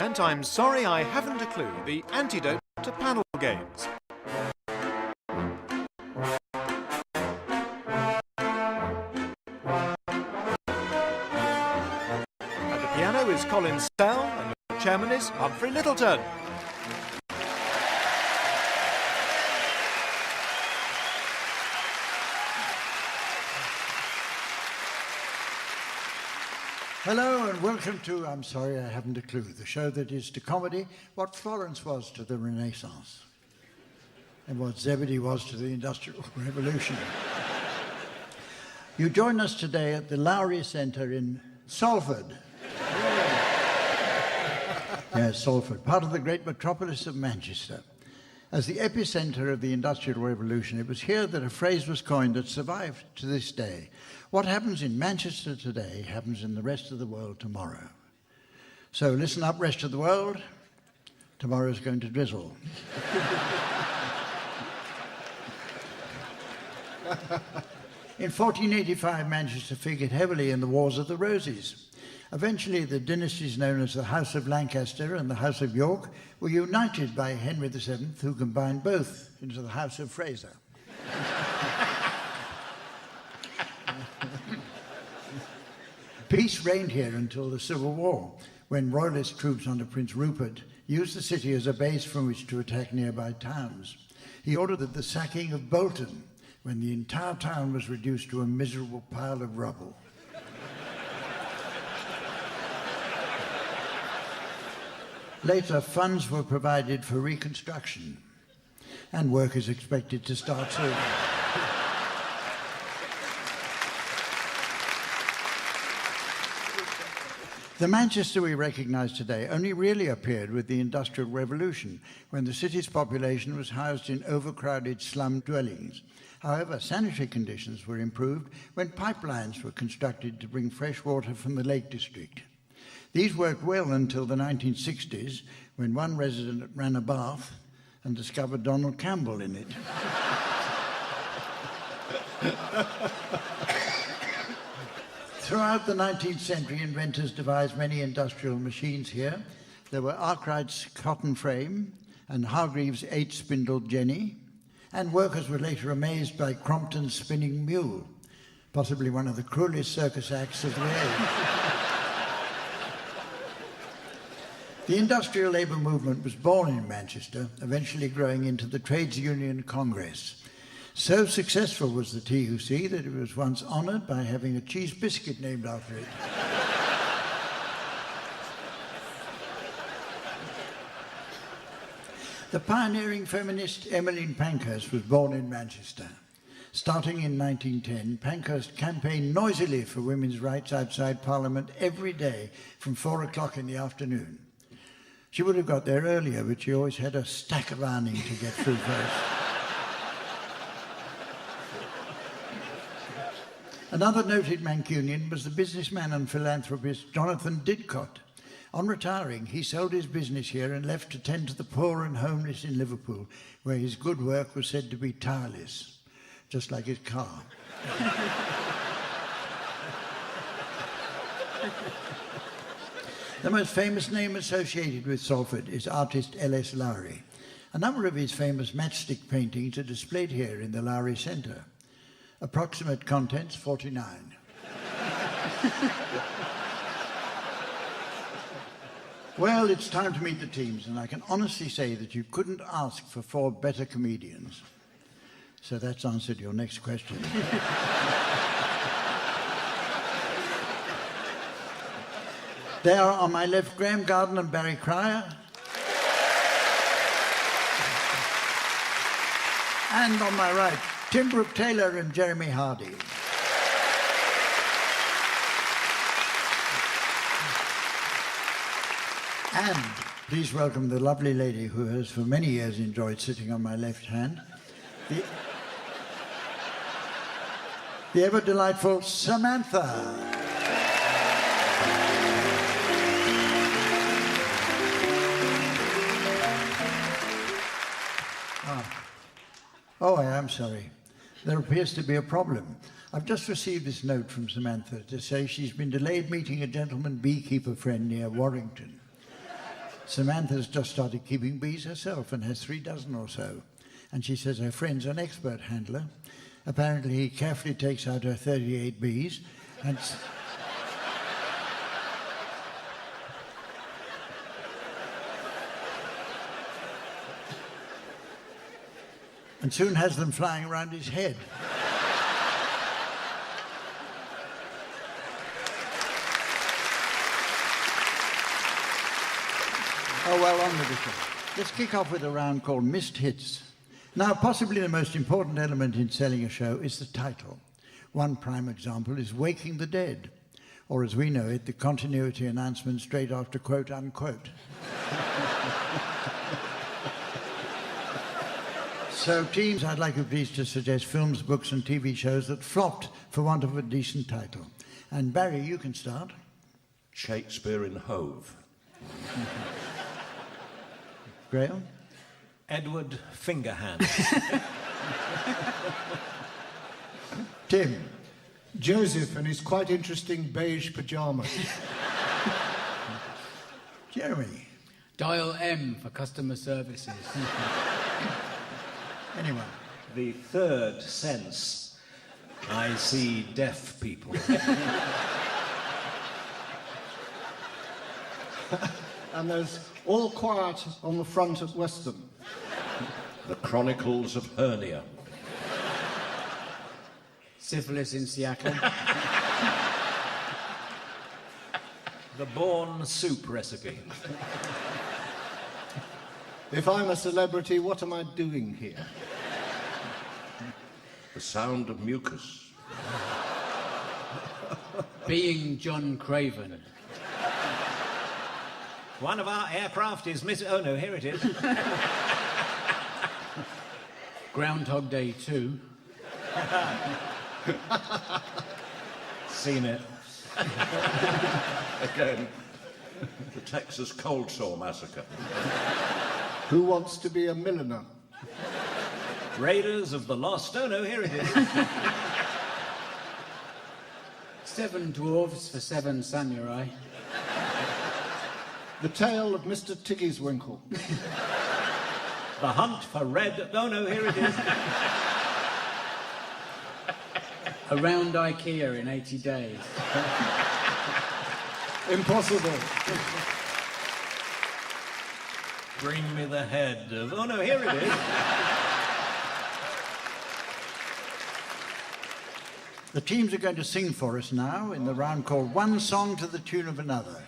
and I'm sorry I haven't a clue, the antidote to panel games. At the piano is Colin Sell, and the chairman is Humphrey Littleton. Hello and welcome to I'm Sorry I Haven't a Clue, the show that is to comedy what Florence was to the Renaissance and what Zebedee was to the Industrial Revolution. You join us today at the Lowry Centre in Salford. Yes, Salford, part of the great metropolis of Manchester. As the epicentre of the Industrial Revolution, it was here that a phrase was coined that survived to this day. What happens in Manchester today happens in the rest of the world tomorrow. So listen up, rest of the world. Tomorrow's going to drizzle. In 1485, Manchester figured heavily in the Wars of the Roses. Eventually, the dynasties known as the House of Lancaster and the House of York were united by Henry VII, who combined both into the House of Fraser. Peace reigned here until the Civil War, when royalist troops under Prince Rupert used the city as a base from which to attack nearby towns. He ordered the sacking of Bolton, when the entire town was reduced to a miserable pile of rubble. Later, funds were provided for reconstruction, and work is expected to start soon. The Manchester we recognise today only really appeared with the Industrial Revolution, when the city's population was housed in overcrowded slum dwellings. However, sanitary conditions were improved when pipelines were constructed to bring fresh water from the Lake District. These worked well until the 1960s, when one resident ran a bath and discovered Donald Campbell in it. Throughout the 19th century, inventors devised many industrial machines here. There were Arkwright's cotton frame and Hargreaves' 8-spindle jenny, and workers were later amazed by Crompton's spinning mule, possibly one of the cruelest circus acts of the age. The industrial labour movement was born in Manchester, eventually growing into the Trades Union Congress. So successful was the TUC that it was once honoured by having a cheese biscuit named after it. The pioneering feminist Emmeline Pankhurst was born in Manchester. Starting in 1910, Pankhurst campaigned noisily for women's rights outside Parliament every day from 4 o'clock in the afternoon. She would have got there earlier, but she always had a stack of ironing to get through first. Another noted Mancunian was the businessman and philanthropist Jonathan Didcot. On retiring, he sold his business here and left to tend to the poor and homeless in Liverpool, where his good work was said to be tireless, just like his car. The most famous name associated with Salford is artist L.S. Lowry. A number of his famous matchstick paintings are displayed here in the Lowry Centre. Approximate contents, 49. Well, it's time to meet the teams, and I can honestly say that you couldn't ask for 4 better comedians. So that's answered your next question. They are on my left, Graham Garden and Barry Cryer. And on my right, Tim Brooke-Taylor and Jeremy Hardy. And please welcome the lovely lady who has for many years enjoyed sitting on my left hand, the ever delightful Samantha. Oh, I am sorry. There appears to be a problem. I've just received this note from Samantha to say she's been delayed meeting a gentleman beekeeper friend near Warrington. Samantha's just started keeping bees herself and has 3 dozen or so. And she says her friend's an expert handler. Apparently he carefully takes out her 38 bees and... and soon has them flying around his head. Oh, well, on with the show. Let's kick off with a round called Missed Hits. Now, possibly the most important element in selling a show is the title. One prime example is Waking the Dead, or as we know it, the continuity announcement straight after quote unquote. So, teams, I'd like you please to suggest films, books and TV shows that flopped for want of a decent title. And Barry, you can start. Shakespeare in Hove. Grail? Edward Fingerhand. Tim? Joseph and his quite interesting beige pyjamas. Jeremy? Dial M for customer services. Anyone? The Third Sense. I see deaf people. And there's All Quiet on the Front at Weston. The Chronicles of Hernia. Syphilis in Seattle. The Bourne Soup Recipe. If I'm a celebrity, what am I doing here? The Sound of Mucus. Being John Craven. One of our aircraft is miss... Oh, no, here it is. Groundhog Day 2. Seen it. Again, the Texas Cold Sore Massacre. Who wants to be a milliner? Raiders of the Lost... Oh, no, here it is. 7 Dwarves for 7 Samurai. The Tale of Mr. Tiggiswinkle. The Hunt for Red... Oh, no, here it is. Around IKEA in 80 days. Impossible. Bring me the head of... Oh, no, here it is. The teams are going to sing for us now in the round called One Song to the Tune of Another.